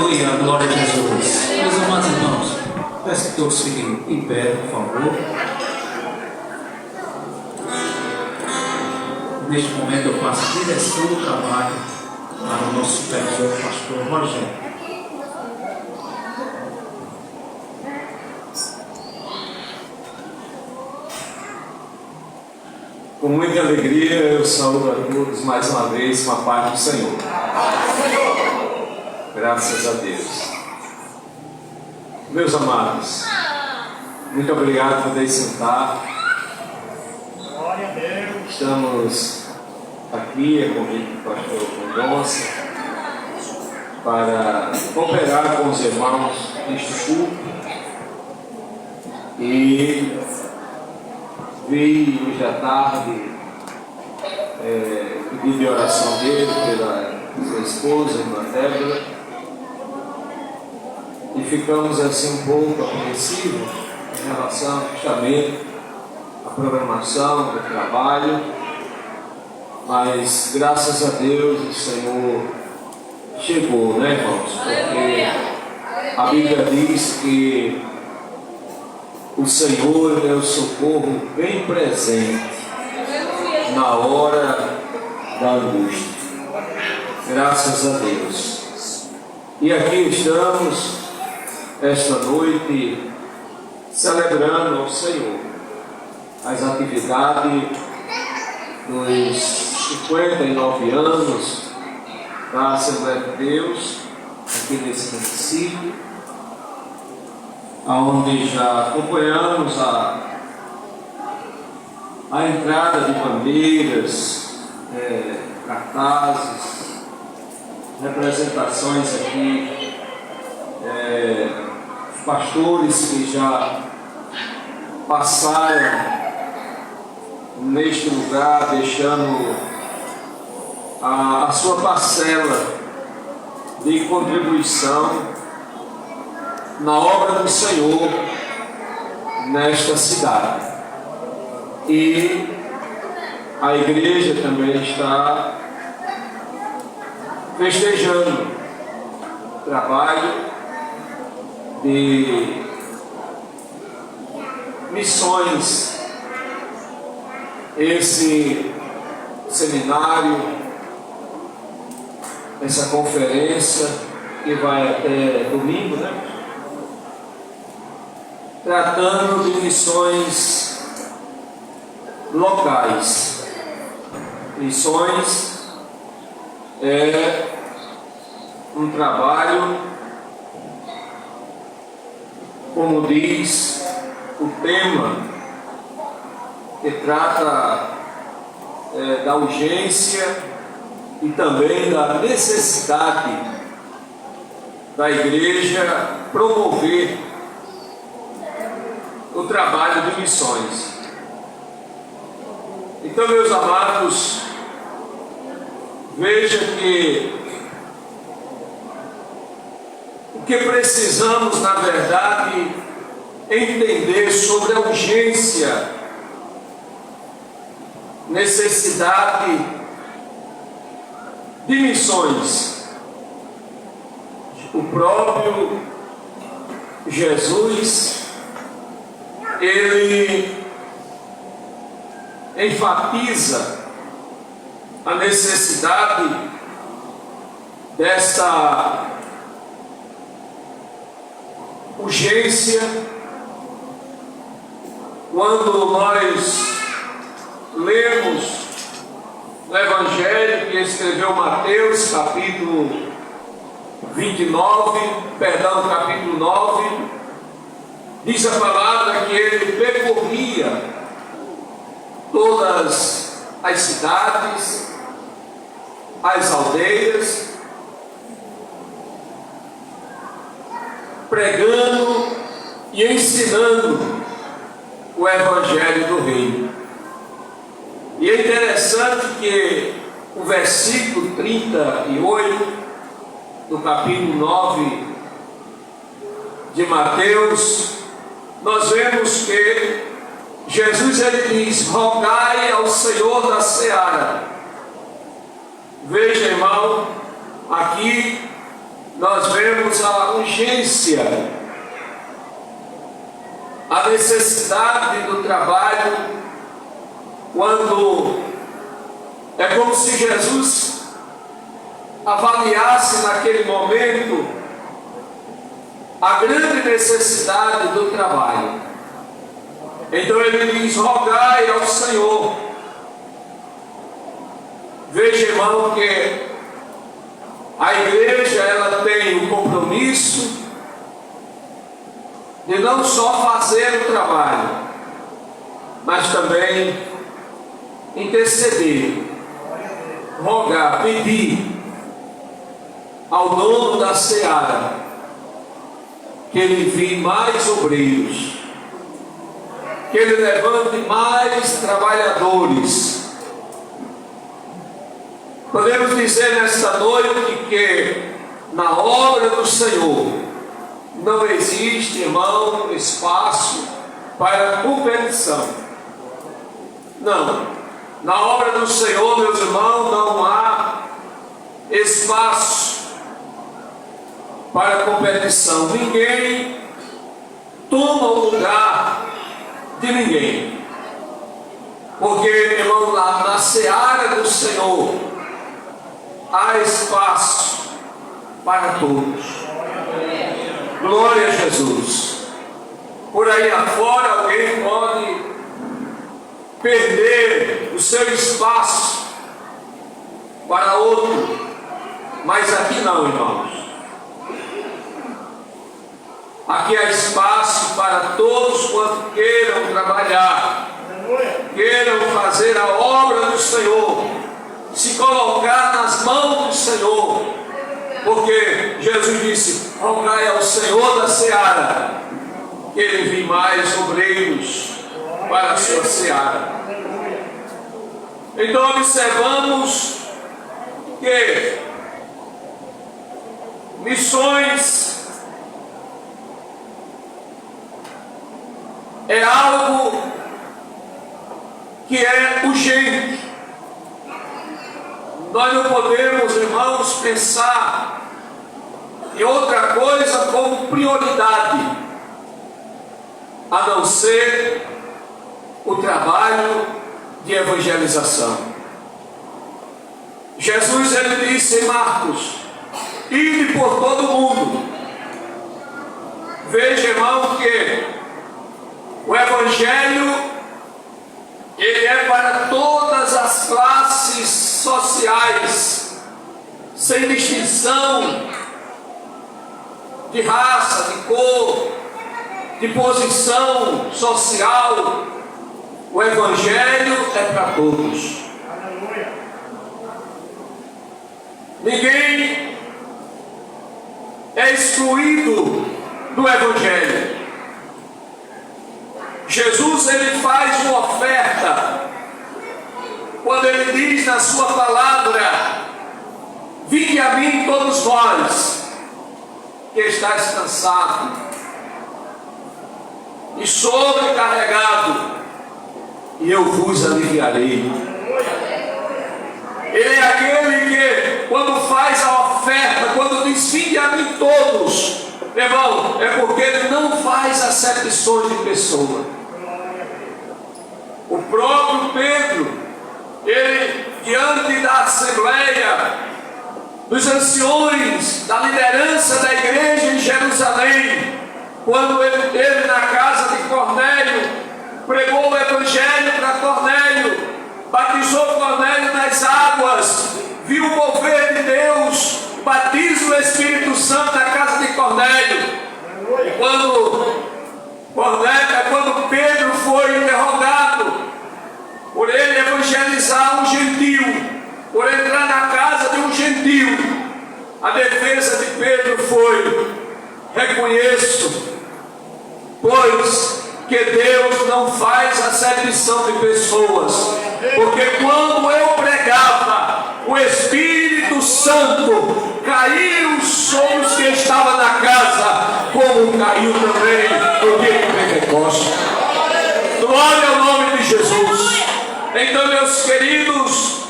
Aleluia, glória a Jesus. Meus amados irmãos, peço que todos fiquem em pé, por favor. Neste momento eu passo a direção do trabalho para o nosso supervisor, pastor Rogério. Com muita alegria eu saúdo a todos mais uma vez com a paz do Senhor. Graças a Deus. Meus amados, muito obrigado por poder sentar. Glória a Deus. Estamos aqui, a convite do pastor Mendonça, para cooperar com os irmãos neste culto. E vi hoje à tarde pedido de oração dele pela sua esposa, irmã Débora, e ficamos assim um pouco apreensivos em relação justamente à programação do trabalho, mas graças a Deus o Senhor chegou, né, irmãos? Porque a Bíblia diz que o Senhor é o socorro bem presente na hora da angústia. Graças a Deus. E aqui estamos, esta noite, celebrando ao Senhor as atividades dos 59 anos da Assembleia de Deus, aqui nesse município, onde já acompanhamos a entrada de bandeiras, cartazes, representações aqui, os pastores que já passaram neste lugar, deixando a sua parcela de contribuição na obra do Senhor nesta cidade. E a igreja também está festejando o trabalho de missões, esse seminário, essa conferência que vai até domingo, né? Tratando de missões locais. Missões é um trabalho, como diz o tema, que trata da urgência e também da necessidade da igreja promover o trabalho de missões. Então, meus amados, veja que o que precisamos, na verdade, entender sobre a urgência, necessidade de missões. O próprio Jesus, ele enfatiza a necessidade desta urgência quando nós lemos no Evangelho que escreveu Mateus, capítulo 9, diz a palavra que ele percorria todas as cidades, as aldeias, pregando e ensinando o Evangelho do Reino. E é interessante que o versículo 38 do capítulo 9 de Mateus, nós vemos que Jesus ele diz: rogai ao Senhor da seara. Veja, irmão, aqui nós vemos a urgência, a necessidade do trabalho, quando é como se Jesus avaliasse naquele momento a grande necessidade do trabalho. Então ele diz: rogai ao Senhor. Veja, irmão, que a igreja ela tem o compromisso de não só fazer o trabalho, mas também interceder, rogar, pedir ao dono da seara que ele envie mais obreiros, que ele levante mais trabalhadores. Podemos dizer nesta noite que na obra do Senhor não existe, irmão, espaço para competição. Não. Na obra do Senhor, meus irmãos, não há espaço para competição. Ninguém toma o lugar de ninguém. Porque, irmão, na seara do Senhor há espaço para todos. Glória a Jesus. Por aí afora alguém pode perder o seu espaço para outro, mas aqui não, irmãos. Aqui há espaço para todos quanto queiram trabalhar, queiram fazer a obra do Senhor, se colocar nas mãos do Senhor, porque Jesus disse: rogai ao Senhor da seara que ele envie mais obreiros para a sua seara. Então observamos que missões é algo que é urgente. Nós não podemos, irmãos, pensar em outra coisa como prioridade, a não ser o trabalho de evangelização. Jesus, ele disse em Marcos: ide por todo o mundo. Veja, irmão, que o Evangelho ele é para todas as classes sociais, sem distinção de raça, de cor, de posição social. O Evangelho é para todos. Aleluia. Ninguém é excluído do Evangelho. Jesus, ele faz uma oferta quando ele diz na sua palavra: vinde a mim todos vós que estáis cansados e sobrecarregado, e eu vos aliviarei. Ele é aquele que, quando faz a oferta, quando diz vinde a mim todos, irmão, é porque ele não faz acepções de pessoa. O próprio Pedro, ele, diante da assembleia, dos anciões, da liderança da igreja em Jerusalém, quando ele esteve na casa de Cornélio, pregou o evangelho para Cornélio, batizou Cornélio nas águas, viu o mover de Deus, batiza o Espírito Santo na casa de Cornélio. Quando Pedro foi interrogado por ele evangelizar um gentil, por entrar na casa de um gentil, a defesa de Pedro foi: reconheço, pois, que Deus não faz acepção de pessoas, porque quando eu pregava, o Espírito Santo caiu sobre os que estavam na casa, como caiu também no dia de Pentecostes. Glória ao nome de Jesus. Então, meus queridos,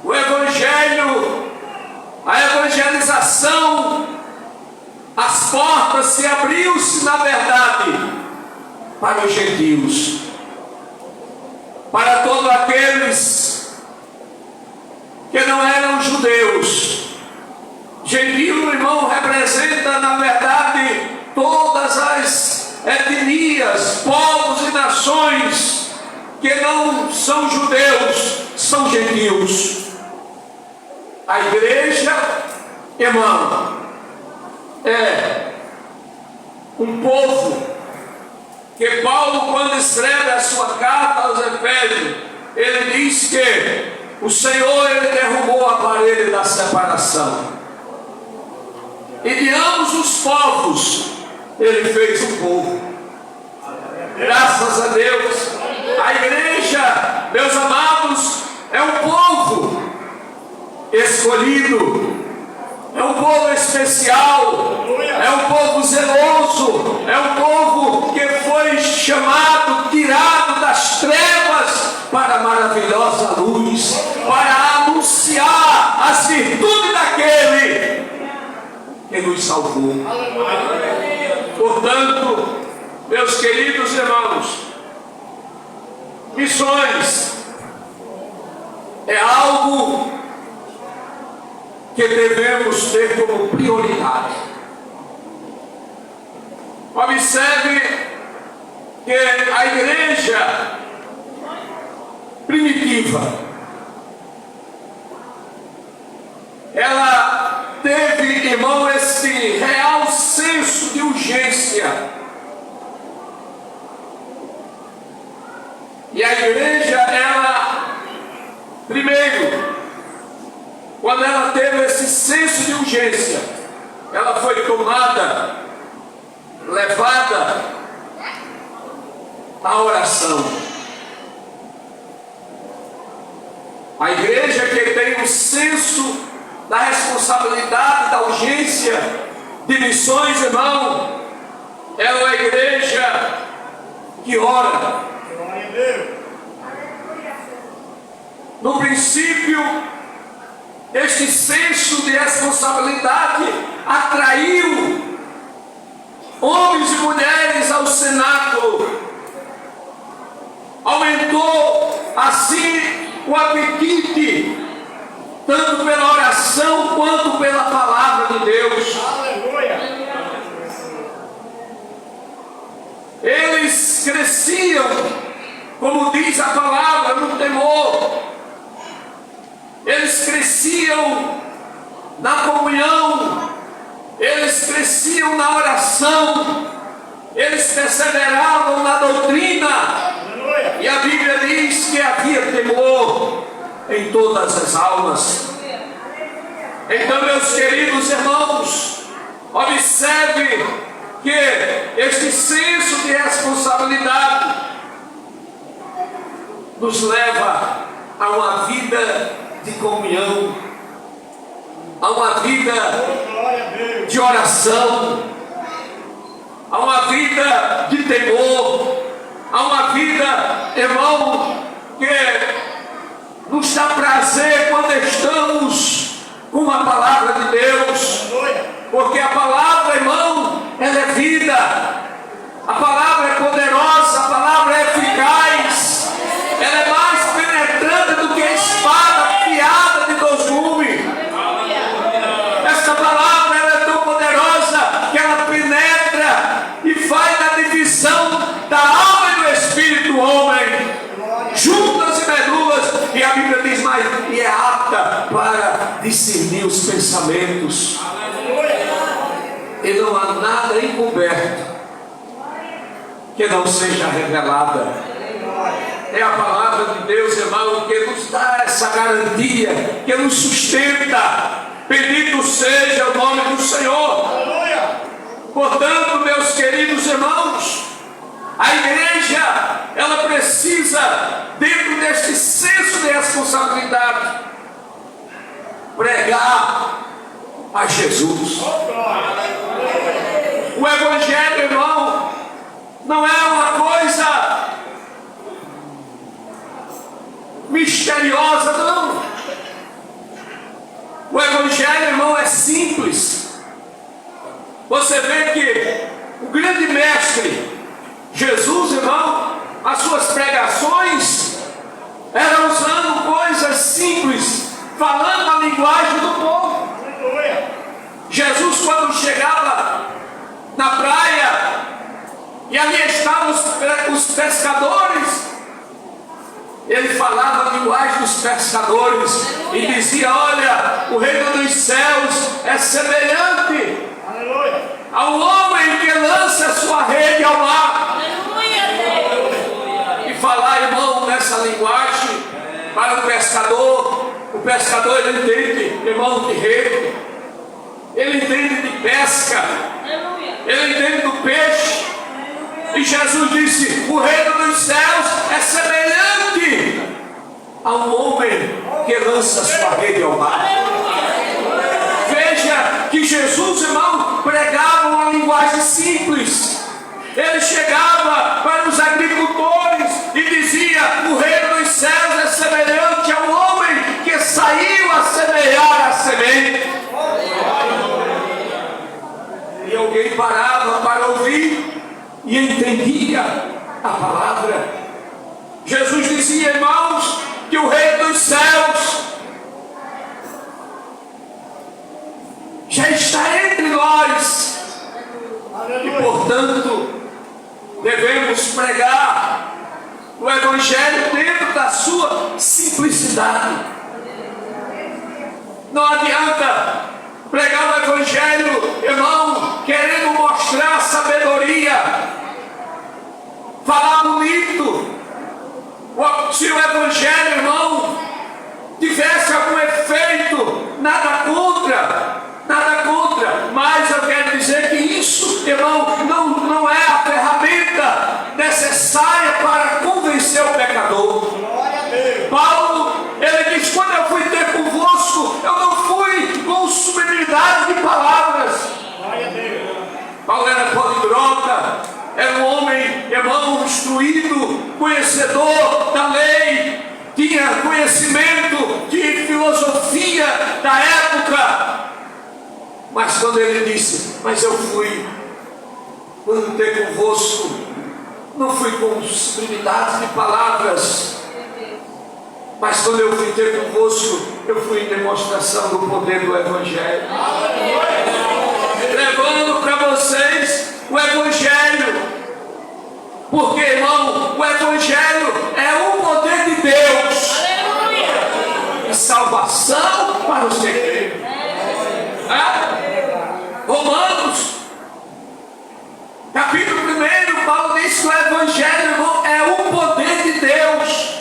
o Evangelho, a evangelização se abriu-se na verdade para os gentios, para todos aqueles que não eram judeus. Gentio, irmão, representa na verdade todas as etnias, povos e nações que não são judeus, são gentios. A igreja, irmão, é um povo que Paulo, quando escreve a sua carta aos Efésios, ele diz que o Senhor, ele derrubou a parede da separação, e de ambos os povos ele fez um povo. Graças a Deus. A igreja, meus amados, é um povo escolhido, é um povo especial, é um povo zeloso, é um povo que foi chamado, tirado das trevas para a maravilhosa luz, para anunciar as virtudes daquele que nos salvou. Portanto, meus queridos irmãos, missões é algo que devemos ter como prioridade. Observe que a igreja primitiva, ela teve, irmão, esse real senso de urgência. E a igreja, ela, primeiro, quando ela teve esse senso de urgência, ela foi tomada, levada à oração. A igreja que tem um senso da responsabilidade, da urgência de missões, irmão, ela é uma igreja que ora. No princípio, este senso de responsabilidade atraiu homens e mulheres ao cenáculo, aumentou assim o apetite, tanto pela oração quanto pela palavra de Deus. Aleluia. Eles cresciam, como diz a palavra, no temor. Eles cresciam na comunhão, eles cresciam na oração, eles perseveravam na doutrina. E a Bíblia diz que havia temor em todas as almas. Então, meus queridos irmãos, observe que este senso de responsabilidade nos leva a uma vida de comunhão, a uma vida de oração, a uma vida de temor, a uma vida, irmão, que nos dá prazer quando estamos com a palavra de Deus, porque a palavra, irmão, ela é vida, a palavra é poderosa, a palavra é eficaz, ela é mais penetrante do que a espada afiada de 2 gumes. Esta palavra, ela é tão poderosa que ela penetra e faz a divisão da alma e do espírito do homem, juntas e medulas, e a Bíblia diz mais, e é apta para discernir os pensamentos. E não há nada encoberto que não seja revelada. É a palavra de Deus, irmão, que nos dá essa garantia, que nos sustenta. Bendito seja o nome do Senhor. Portanto, meus queridos irmãos, a igreja, ela precisa, dentro deste senso de responsabilidade, pregar a Jesus. O Evangelho, irmão, não é uma coisa misteriosa, não. O Evangelho, irmão, é simples. Você vê que o grande mestre, Jesus, irmão, as suas pregações eram usando coisas simples, falando a linguagem do povo. Jesus, quando chegava na praia e ali estavam os pescadores, ele falava a linguagem dos pescadores e dizia: olha, o reino dos céus é semelhante ao homem que lança a sua rede ao mar. E falar, irmão, nessa linguagem para o pescador ele entende, irmão, de rede, ele entende de pesca, ele entende do peixe. E Jesus disse: o reino dos céus é semelhante a um homem que lança sua rede ao mar. Veja que Jesus, irmão, pregava uma linguagem simples. Ele chegava para os agricultores e dizia: o reino dos céus é semelhante a um homem que saiu a semear a semente. E alguém parava para ouvir e entendia a palavra. Jesus dizia, irmãos, que o reino dos céus já está entre nós e, portanto, devemos pregar o Evangelho dentro da sua simplicidade. Não adianta pregar o Evangelho, irmão, querendo mostrar sabedoria, falar bonito. Se o Evangelho, irmão, tivesse algum efeito, nada contra, mas eu quero dizer que isso, irmão, não é a ferramenta necessária para convencer o pecador. Paulo, ele diz: quando eu fui ter convosco, eu não fui com sublimidade de palavras. Paulo era poliglota, era um homem, irmão, instruído, conhecedor da lei, tinha conhecimento de filosofia da época. Mas quando ele disse: mas eu fui, quando ter convosco, não fui com sublimidade de palavras, mas quando eu fui ter convosco, eu fui em demonstração do poder do Evangelho, levando para vocês o Evangelho, porque, irmão, o Evangelho é o poder de Deus e salvação para os que creem. Romanos capítulo 1, Paulo diz que o Evangelho, irmão, é o poder de Deus.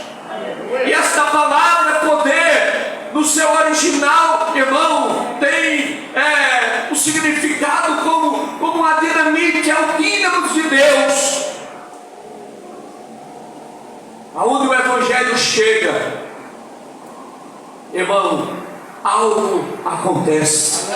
E esta palavra poder, no seu original, irmão, tem o significado como uma dinamite, é o dínamo de Deus. Aonde o Evangelho chega, irmão, algo acontece.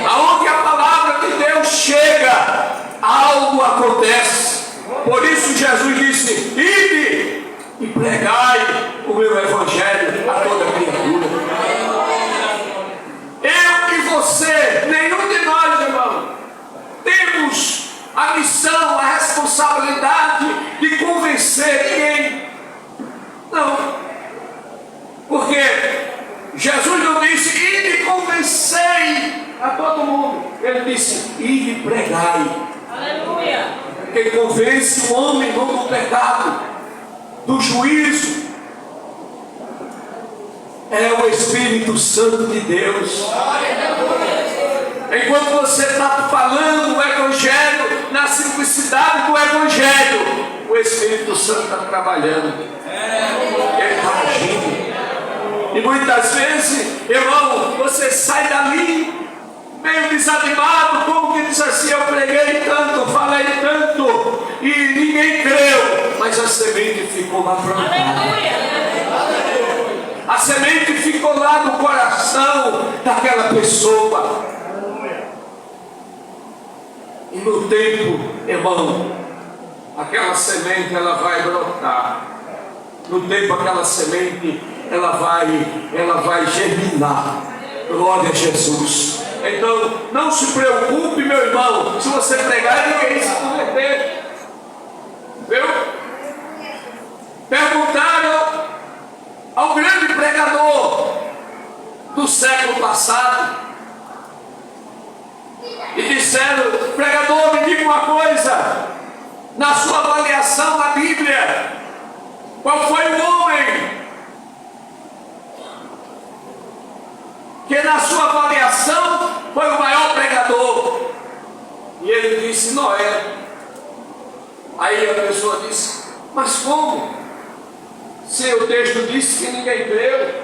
Aonde a palavra de Deus chega, algo acontece. Por isso Jesus disse: ide e pregai o meu Evangelho a toda criatura. Eu e você, nenhum de nós, irmão, temos a missão, a responsabilidade de convencer ninguém. Não. Porque Jesus não disse: ide e convencei a todo mundo. Ele disse: ide e pregai. Aleluia. Quem convence o homem do pecado, do juízo, é o Espírito Santo de Deus. Enquanto você está falando o Evangelho, na simplicidade do Evangelho, o Espírito Santo está trabalhando, ele está agindo. E muitas vezes, irmão, você sai dali meio desanimado, como que diz assim: eu preguei tanto, falei tanto e ninguém creu, mas a semente ficou lá plantada. A semente ficou lá no coração daquela pessoa. E no tempo, irmão, aquela semente ela vai brotar. No tempo aquela semente ela vai germinar. Glória a Jesus. Então não se preocupe, meu irmão. irmão, se você pregar, ninguém se converter. Viu? Perguntaram ao grande pregador do século passado e disseram: pregador, me diga uma coisa, na sua avaliação na Bíblia, qual foi o homem que na sua avaliação foi o maior pregador? E ele disse: Noé. Aí a pessoa disse: mas como? Se o texto disse que ninguém creu,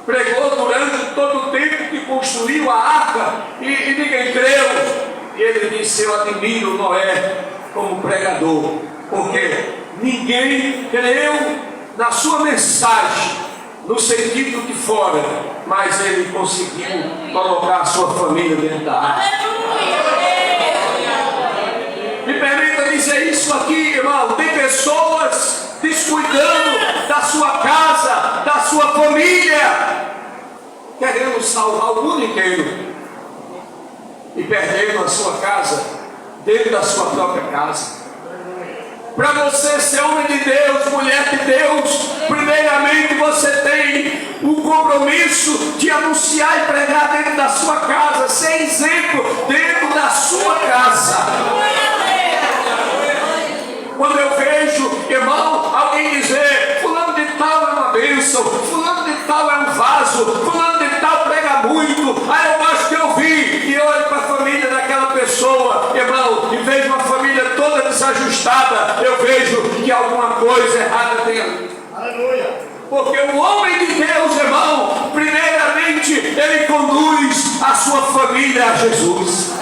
pregou durante todo o tempo que construiu a arca e ninguém creu. E ele disse: eu admiro Noé como pregador, porque ninguém creu na sua mensagem, no sentido de fora, mas ele conseguiu colocar a sua família dentro da arca. Me permita dizer isso aqui, irmão: tem pessoas descuidando da sua casa, da sua família, querendo salvar o mundo inteiro e perdendo a sua casa dentro da sua própria casa. Para você ser homem de Deus, mulher de Deus, primeiramente você tem o compromisso de anunciar e pregar dentro da sua casa, ser exemplo dentro da sua casa. Quando eu vejo, irmão, alguém dizer: fulano de tal é uma bênção, fulano de tal é um vaso, fulano de tal prega muito, aí eu gosto de ouvir e olho para a família daquela pessoa, irmão, e vejo uma família toda desajustada, eu vejo que alguma coisa errada tem ali. Aleluia. Porque o homem de Deus, irmão, primeiramente ele conduz a sua família a Jesus.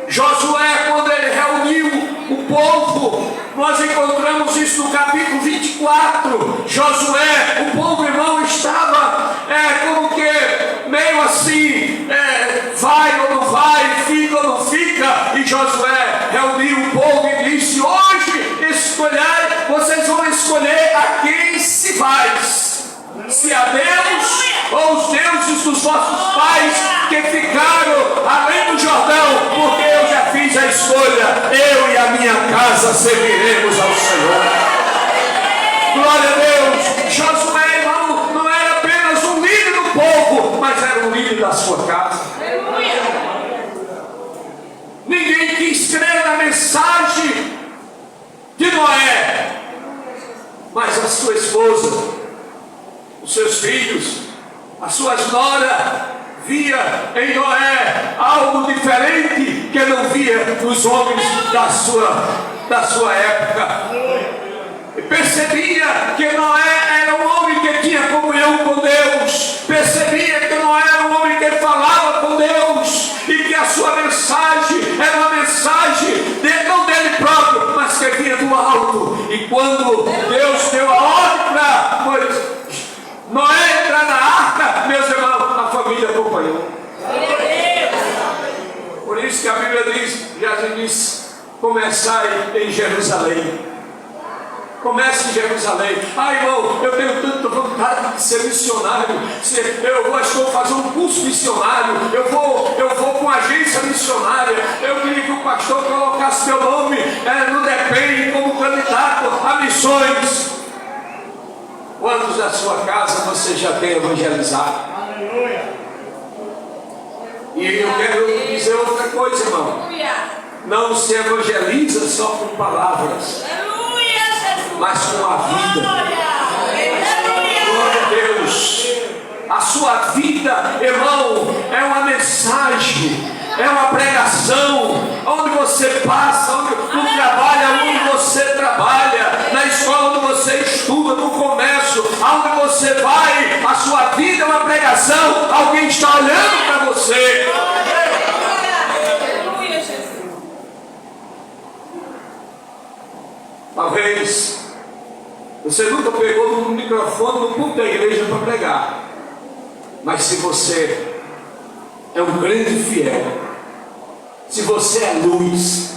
Josué, quando ele reuniu o povo, nós encontramos isso no capítulo 24. Josué, o povo, irmão, estava como que meio assim, vai ou não vai, fica ou não fica. E Josué reuniu o povo e disse: hoje vocês vão escolher a quem se faz, se a Deus ou os deuses dos vossos pais que ficaram além do Jordão, porque eu já fiz a escolha, eu e a minha casa serviremos ao Senhor. Glória a Deus. Josué, irmão, não era apenas um líder do povo, mas era um líder da sua casa. Ninguém quis crer na mensagem de Noé, mas a sua esposa, os seus filhos, as suas noras, via em Noé algo diferente que não via nos homens da sua época. E percebia que Noé era um homem que tinha comunhão com Deus, percebia que Noé era um homem que falava com Deus, e que a sua mensagem era uma mensagem não dele próprio, mas que vinha do alto. E quando Deus deu a ordem para Noé entrar na arca, meus irmãos, a família acompanhou. Por isso que a Bíblia diz: começai em Jerusalém. Comece em Jerusalém. Irmão, eu tenho tanta vontade de ser missionário. Eu acho que vou fazer um curso missionário. Eu vou com agência missionária. Eu queria que o pastor colocasse meu nome no DEPEN como candidato a missões. Quantos da sua casa você já tem evangelizado? Aleluia. E eu quero dizer outra coisa, irmão: não se evangeliza só com palavras, mas com a vida. Glória a Deus. A sua vida, irmão, é uma mensagem, é uma pregação. Onde você passa, no trabalho onde você trabalha, na escola onde você estuda, no comércio, aonde você vai, a sua vida é uma pregação. Alguém está olhando para você. Talvez você nunca pegou no microfone no púlpito da igreja para pregar, mas se você é um grande fiel, se você é luz,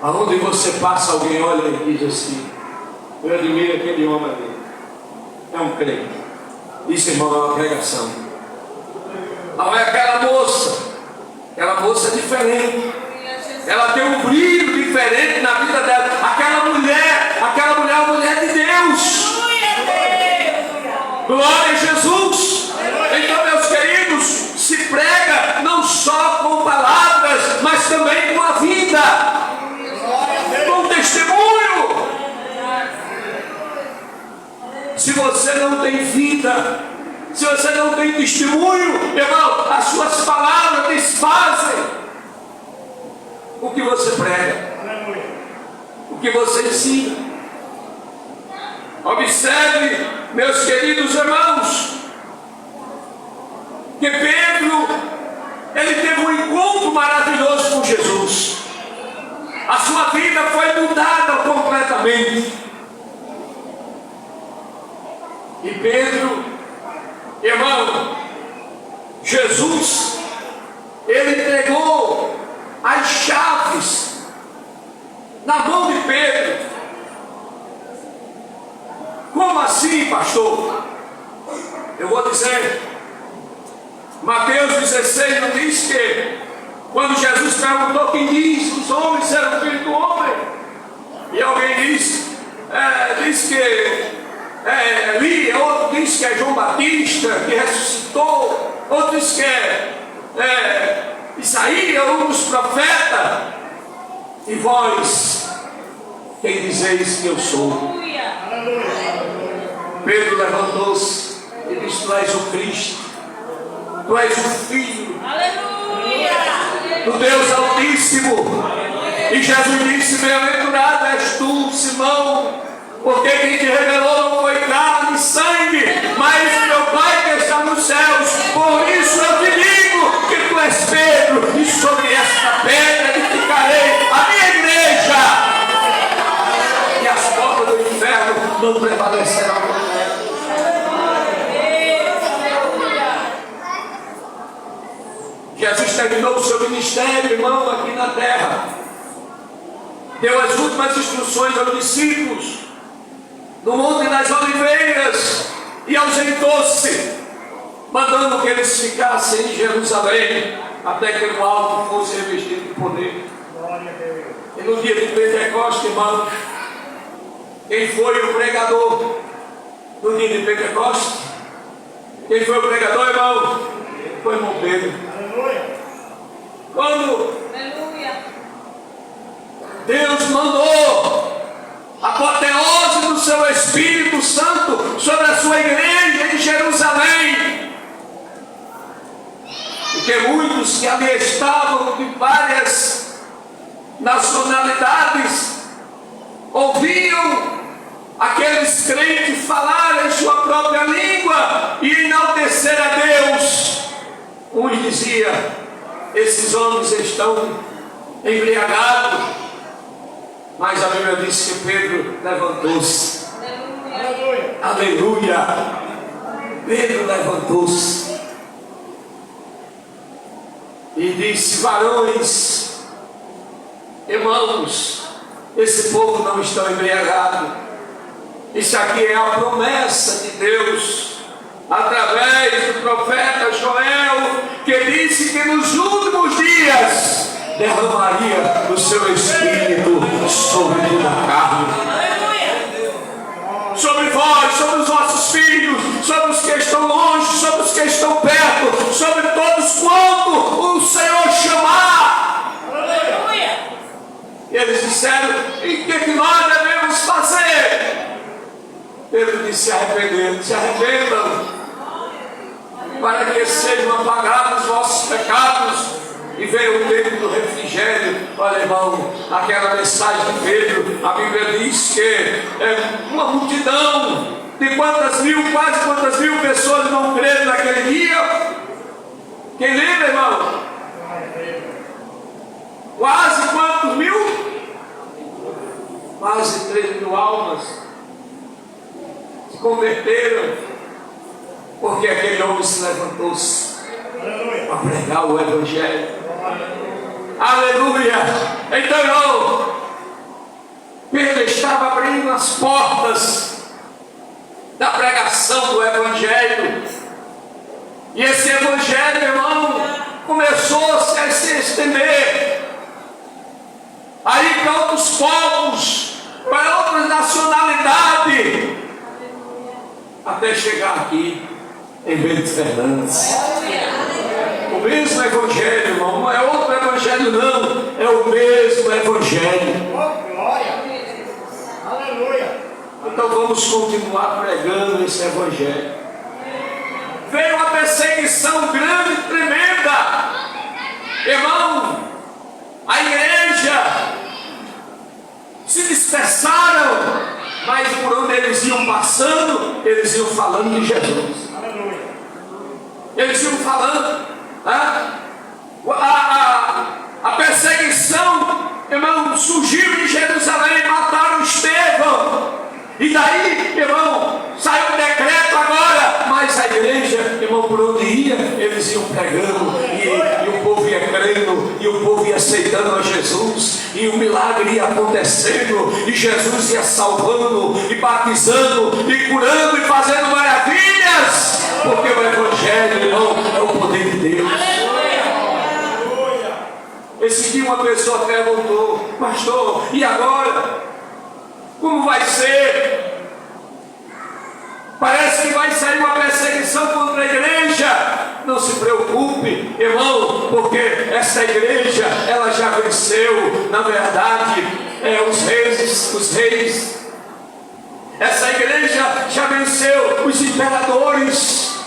aonde você passa, alguém olha e diz assim: eu admiro aquele homem ali, é um crente. Isso, irmão, é uma pregação. Não é aquela moça é diferente. Ela tem um brilho diferente na vida dela. Aquela mulher é uma mulher de Deus. Glória a Jesus. Então, meus queridos, se prega não só com palavras, mas também com a vida, com testemunho. Se você não tem vida, se você não tem testemunho, irmão, as suas palavras desfazem o que você prega, o que você ensina. Observe, meus queridos irmãos, que Pedro, ele teve um encontro maravilhoso com Jesus. A sua vida foi mudada completamente. E Pedro, irmão, Jesus, ele entregou as chaves na mão de Pedro. Como assim, pastor? Eu vou dizer, Mateus 16 não diz que quando Jesus perguntou quem diz os homens serão filho do homem, e alguém diz que Eli, outro diz que é João Batista que ressuscitou, outro diz que é Isaías, um dos profetas. E vós, quem dizeis que eu sou? Pedro levantou-se e disse: tu és o Cristo, tu és o Filho do Deus Altíssimo. E Jesus disse: bem-aventurado és tu, Simão, porque quem te revelou não foi carne e sangue, mas meu Pai que está nos céus. Por isso eu te digo que tu és Pedro, e sobre esta pedra edificarei a minha igreja, e as portas do inferno não prevalecerão contra ela. Jesus terminou o seu ministério, irmão, aqui na terra. Deu as últimas instruções aos discípulos no Monte das Oliveiras e ausentou-se, mandando que eles ficassem em Jerusalém até que o alto fosse revestido de poder. E no dia de Pentecostes, irmão, quem foi o pregador no dia de Pentecostes? Quem foi o pregador, irmão? Foi irmão Pedro. Quando Deus mandou a apoteose do seu Espírito Santo sobre a sua igreja em Jerusalém, porque muitos que ali estavam de várias nacionalidades ouviam aqueles crentes falarem sua própria língua e enaltecer a Deus. Uns diziam: esses homens estão embriagados. Mas a Bíblia diz que Pedro levantou-se. Aleluia. Aleluia. Pedro levantou-se e disse: varões, irmãos, esse povo não está embriagado. Isso aqui é a promessa de Deus através do profeta Joel, que disse que nos últimos dias derramaria o seu Espírito sobre toda a carne, sobre vós, sobre os vossos filhos, sobre os que estão longe, sobre os que estão perto, sobre todos quanto o Senhor chamar. E eles disseram: e o que nós devemos fazer? Pedro disse: se arrependam, para que sejam apagados os vossos pecados e venha o tempo do refrigério. Olha, irmão, aquela mensagem de Pedro, a Bíblia diz que é uma multidão de quase quantas mil pessoas não creram naquele dia. Quem lembra, irmão? Quase quantos mil? Quase 3.000 almas se converteram, porque aquele homem se levantou-se para pregar o Evangelho. Aleluia! Então, irmão, Pedro estava abrindo as portas da pregação do Evangelho, e esse Evangelho meu irmão, começou-se a se estender aí para outros povos, para outras nacionalidades, até chegar aqui em Bento Fernandes. O mesmo evangelho, irmão, não é outro evangelho não, é o mesmo evangelho. Oh, glória. Aleluia. Então vamos continuar pregando esse evangelho. Veio uma perseguição grande e tremenda, irmão. A igreja se dispersaram, mas por onde eles iam passando, eles iam falando de Jesus. Aleluia. Eles iam falando. A perseguição, irmão, surgiu em Jerusalém, mataram Estevão. E daí, irmão, saiu um decreto agora, mas a igreja, irmão, por onde ia, eles iam pregando, e o povo ia crendo, e o povo ia aceitando a Jesus, e o milagre ia acontecendo, e Jesus ia salvando, e batizando, e curando, e fazendo maravilhas, porque o evangelho, irmão, é o poder de Deus. Esse dia uma pessoa perguntou: pastor, e agora? Como vai ser? Parece que vai sair uma perseguição contra a igreja. Não se preocupe, irmão, porque essa igreja, ela já venceu, na verdade, os reis. Essa igreja já venceu os imperadores.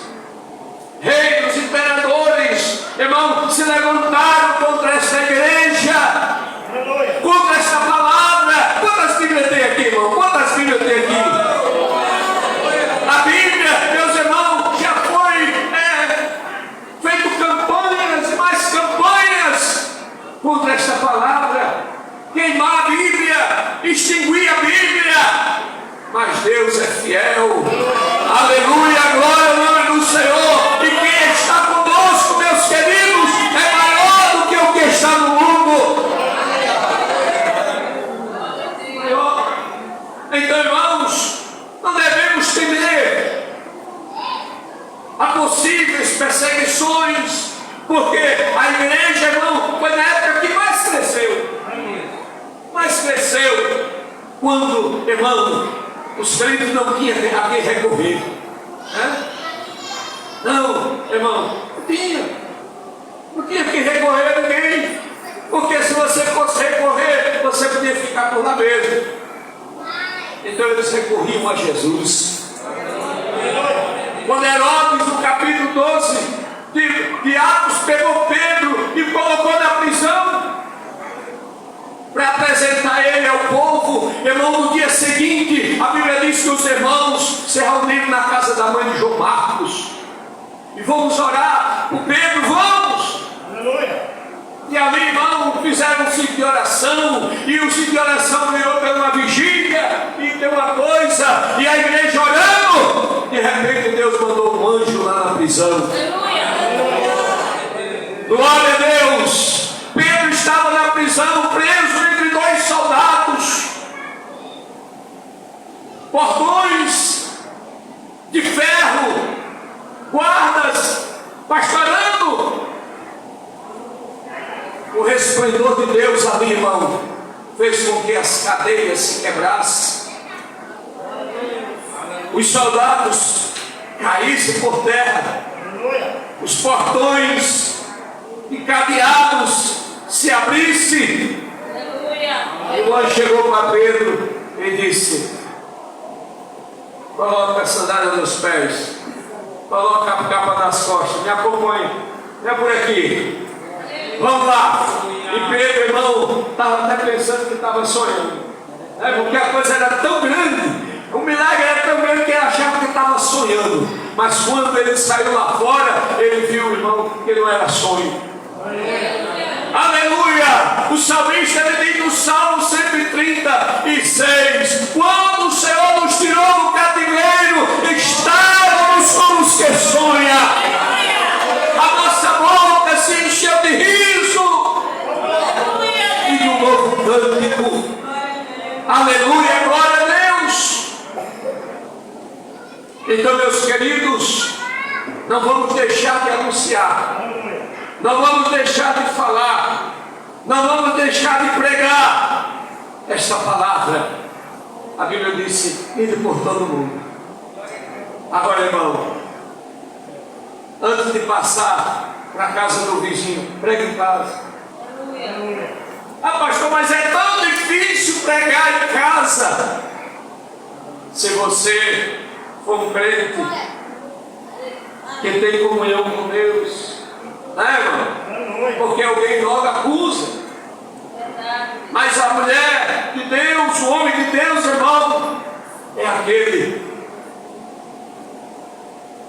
Reis, os imperadores, irmão, se levantaram contra esta igreja, contra esta palavra. Quantas Bíblias tem aqui, irmão? Quantas Bíblias tem aqui? A Bíblia, meus irmãos, já foi feito campanhas e mais campanhas contra esta palavra, queimar a Bíblia, extinguir a Bíblia. Mas Deus é fiel. Aleluia, glória ao nome do Senhor. E quem está conosco, meus queridos, é maior do que o que está no mundo. Maior. Então, irmãos, não devemos temer a possíveis perseguições, porque a igreja, irmão, foi na época que mais cresceu. Mais cresceu quando, irmão, os crentes não tinham a quem recorrer. Não, irmão, não tinha que recorrer a ninguém, porque se você fosse recorrer, você podia ficar por lá mesmo. Então eles recorriam a Jesus. Quando Herodes, no capítulo 12 de Atos, pegou Pedro e colocou na prisão para apresentar ele ao povo, irmão, no dia seguinte, a Bíblia diz que os irmãos se reuniram na casa da mãe de João Marcos. E vamos orar por Pedro, vamos! Aleluia. E ali, irmão, fizeram um ciclo de oração, e o ciclo de oração virou pela uma vigília, e tem uma coisa, e a igreja orando, de repente Deus mandou um anjo lá na prisão. Glória a Deus! Pedro estava na prisão, preso entre dois soldados, portões de ferro, guardas pastorando. O resplendor de Deus ali, irmão, fez com que as cadeias se quebrassem, os soldados caíssem por terra, os portões encadeados se abrissem. E o anjo chegou para Pedro e disse: coloca a sandália nos pés, coloca a capa nas costas, me acompanhe, não é por aqui. Vamos lá. E Pedro, irmão, estava até pensando que estava sonhando, porque a coisa era tão grande, o milagre era tão grande que ele achava que estava sonhando. Mas quando ele saiu lá fora, ele viu, irmão, que não era sonho. Aleluia! O salmista, ele diz no Salmo 136: quando o Senhor nos tirou do cativeiro, estávamos como os que sonham. A nossa boca se encheu de riso e de um novo cântico. Aleluia, glória a Deus. Então, meus queridos, não vamos deixar de anunciar não vamos deixar de falar, não vamos deixar de pregar esta palavra. A Bíblia disse: ide por todo mundo. Agora, irmão, antes de passar para a casa do vizinho, pregue em casa. Ah, pastor, mas é tão difícil pregar em casa. Se você for um crente que tem comunhão com Deus, né, irmão? Porque alguém logo acusa. Mas a mulher de Deus, o homem de Deus, irmão, é aquele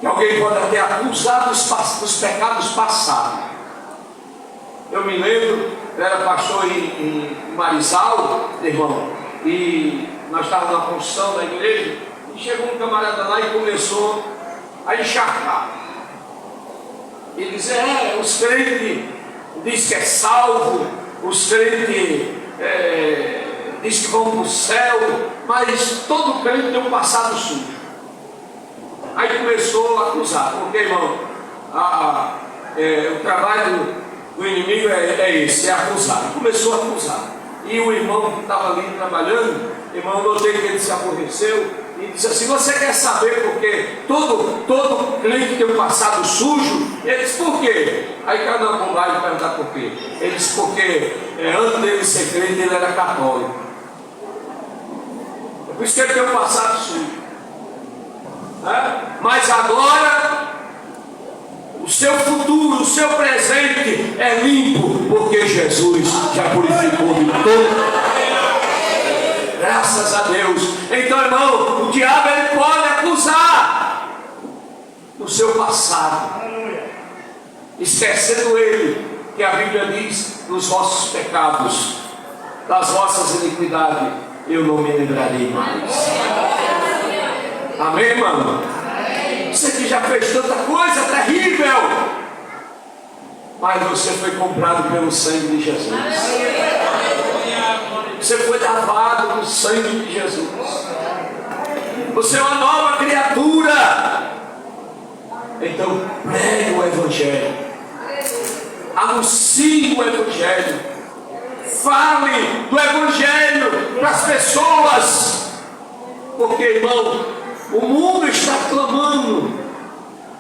que alguém pode até acusar dos pecados passados. Eu me lembro, eu era pastor em Marizal, irmão, e nós estávamos na construção da igreja, e chegou um camarada lá e começou a encharcar. E dizer: os crentes diz que é salvo, os crentes diz que vão para o céu, mas todo crente tem um passado sujo. Aí começou a acusar, porque, irmão, o trabalho do inimigo é esse, é acusar. E começou a acusar. E o irmão que estava ali trabalhando, irmão, notei que ele se aborreceu e disse assim: você quer saber por quê? Todo crente tem um passado sujo? Ele disse: por quê? Aí cada um vai perguntar por quê. Ele disse: porque antes dele ser crente, ele era católico. É por isso que ele tem um passado sujo. Mas agora o seu futuro, o seu presente é limpo, porque Jesus já purificou de todo. Graças a Deus. Então, irmão, o diabo ele pode acusar do seu passado, esquecendo ele que a Bíblia diz: dos vossos pecados, das vossas iniquidades, eu não me lembrarei mais. Amém, irmão? Você que já fez tanta coisa terrível, mas você foi comprado pelo sangue de Jesus. Você foi lavado no sangue de Jesus. Você é uma nova criatura. Então pregue o Evangelho, anuncie o Evangelho, fale do Evangelho para as pessoas, porque, irmão, o mundo está clamando,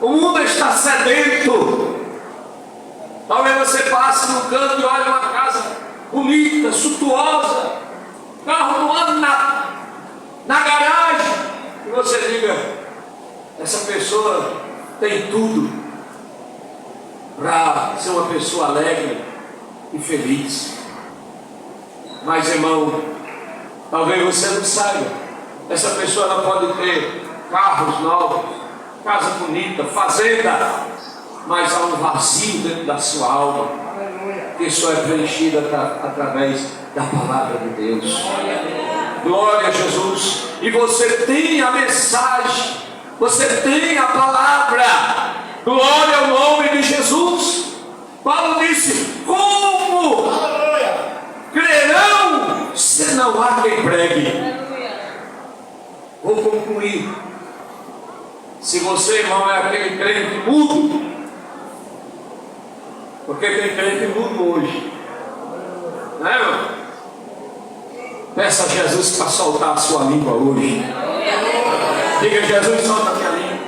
o mundo está sedento. Talvez você passe no canto e olhe uma casa bonita, suntuosa, carro do ano na garagem, e você diga: essa pessoa tem tudo para ser uma pessoa alegre e feliz. Mas, irmão, talvez você não saiba. Essa pessoa ela pode ter carros novos, casa bonita, fazenda, mas há um vazio dentro da sua alma, que só é preenchida através da palavra de Deus. Glória a Jesus. E você tem a mensagem, você tem a palavra. Glória ao nome de Jesus. Paulo disse: como crerão se não há quem pregue? Vou concluir. Se você, irmão, é aquele crente mudo, porque tem crente mudo hoje, não é, irmão? Peça a Jesus para soltar a sua língua hoje. Diga: Jesus, solta a minha língua,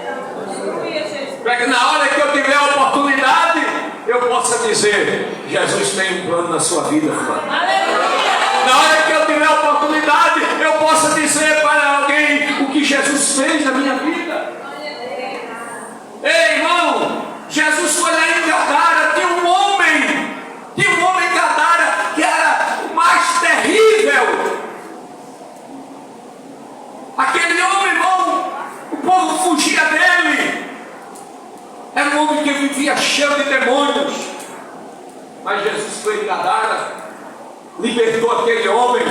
para que na hora que eu tiver a oportunidade eu possa dizer: Jesus tem um plano na sua vida, irmão. Na hora que eu tiver a oportunidade eu possa dizer para alguém o que Jesus fez na minha vida. Ei, irmão, Jesus foi lá em Gadara, tinha um homem em Gadara que era o mais terrível. Aquele homem, irmão, o povo fugia dele. Era um homem que vivia cheio de demônios. Mas Jesus foi em Gadara, libertou aquele homem.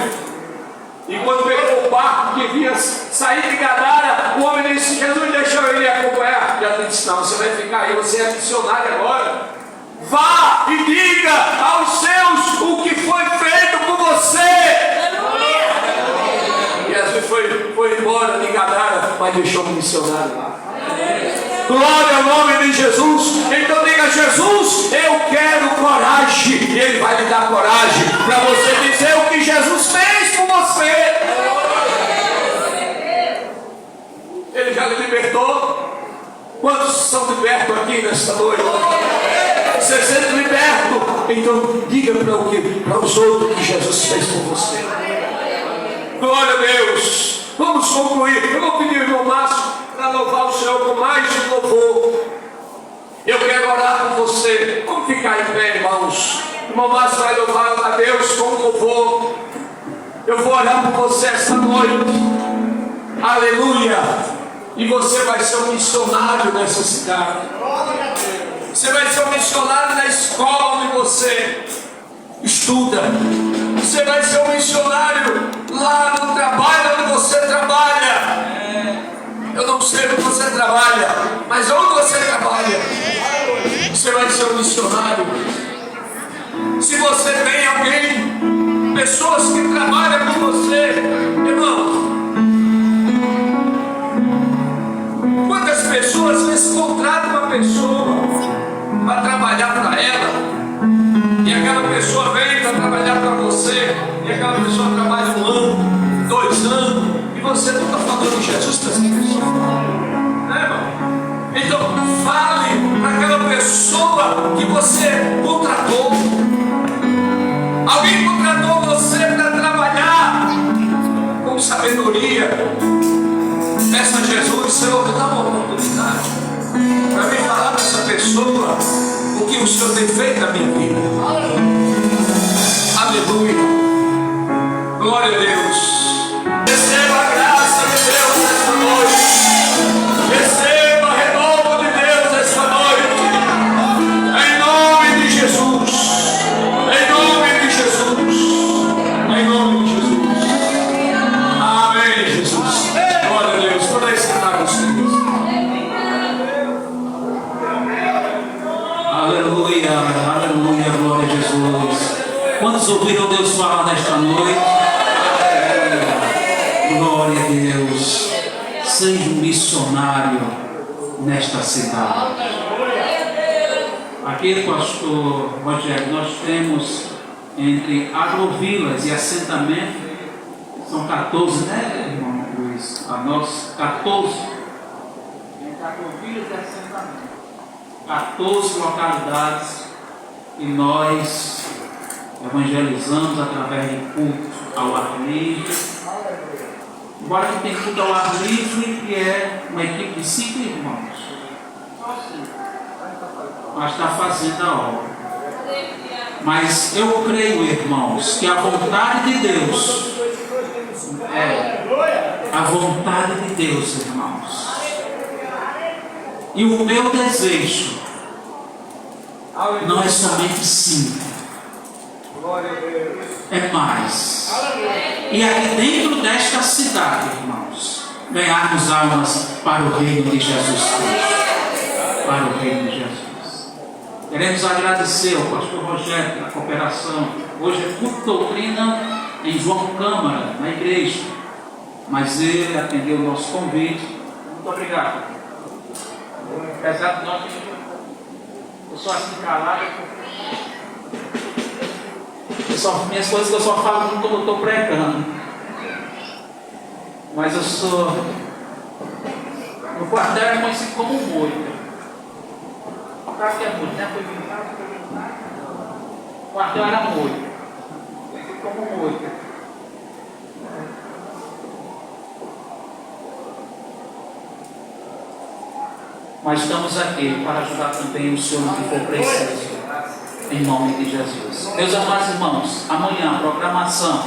E quando pegou o barco que vinha sair de Gadara, o homem disse: Jesus, deixa eu ir acompanhar. Já disse: não, você vai ficar aí, você é missionário agora. Vá e diga aos seus o que foi feito por você. E Jesus foi embora de Gadara, mas deixou um missionário lá. Glória ao nome de Jesus. Então diga: Jesus, eu quero e Ele vai lhe dar coragem para você dizer o que Jesus fez por você. Ele já lhe libertou. Quantos são libertos aqui nesta noite? Você sendo liberto, então diga para os outros que Jesus fez por você. Glória a Deus. Vamos concluir. Eu vou pedir ao irmão Márcio para louvar o Senhor com mais um louvor. Eu quero orar por você. Vamos ficar em pé, irmãos. O irmão Márcio vai louvar a Deus com um louvor. Eu vou orar por você esta noite. Aleluia. E você vai ser um missionário nessa cidade. Você vai ser um missionário na escola onde você estuda. Você vai ser um missionário lá no trabalho onde você trabalha. Eu não sei onde você trabalha, mas onde você trabalha, você vai ser um missionário. Se você tem alguém, pessoas que trabalham com você, irmão, quantas pessoas vezes contratam uma pessoa para trabalhar para ela, e aquela pessoa vem para trabalhar para você, e aquela pessoa trabalha 1 ano, 2 anos, e você não está falando de Jesus para essa pessoa, né, irmão? Então fale para aquela pessoa que você contratou. Alguém contratou você para trabalhar com sabedoria. Peça a Jesus: Senhor, dá uma oportunidade para me falar para essa pessoa o que o Senhor tem feito na minha vida. Aleluia. Glória a Deus. Receba a graça de Deus esta noite. Receba renovo de Deus esta noite. Em nome de Jesus. Em nome de Jesus. Em nome de Jesus. Amém, Jesus. Glória a Deus. Quando é que você está com vocês? Aleluia, aleluia, glória a Jesus. Quantos ouviram Deus falar nesta noite? Glória a Deus. Seja um missionário nesta cidade. Aqui, pastor Rogério, nós temos entre agrovilas e assentamento, são 14, né, irmão Luiz? A nós, 14. Entre agrovilas e assentamento. 14 localidades e nós evangelizamos através de culto ao ar livre. Embora que tem culto ao ar livre, que é uma equipe de 5 irmãos, mas está fazendo a obra. Mas eu creio, irmãos, que a vontade de Deus é a vontade de Deus, irmãos. E o meu desejo não é somente 5, é mais. E aqui dentro desta cidade, irmãos, ganharmos almas para o reino de Jesus Cristo. Para o reino de Jesus. Queremos agradecer ao pastor Rogério pela cooperação. Hoje é culto doutrina em João Câmara, na igreja. Mas ele atendeu o nosso convite. Muito obrigado. Apesar de nós, eu sou assim calado, minhas coisas que eu só falo quando eu estou pregando. Mas eu sou, no quartel é conhecido como moita. Sabe o que é moita, né? O quartel era moita, conhecido como moita. Mas estamos aqui para ajudar também o Senhor no que for preciso, em nome de Jesus. Meus amados irmãos, amanhã a programação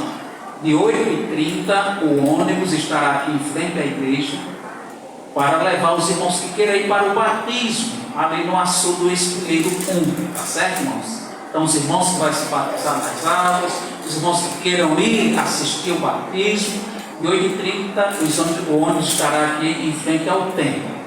de 8h30, o ônibus estará aqui em frente à igreja para levar os irmãos que queiram ir para o batismo, ali no açude do Espelho 1, tá certo, irmãos? Então os irmãos que vão se batizar nas águas, os irmãos que queiram ir assistir o batismo, de 8h30 o ônibus estará aqui em frente ao templo.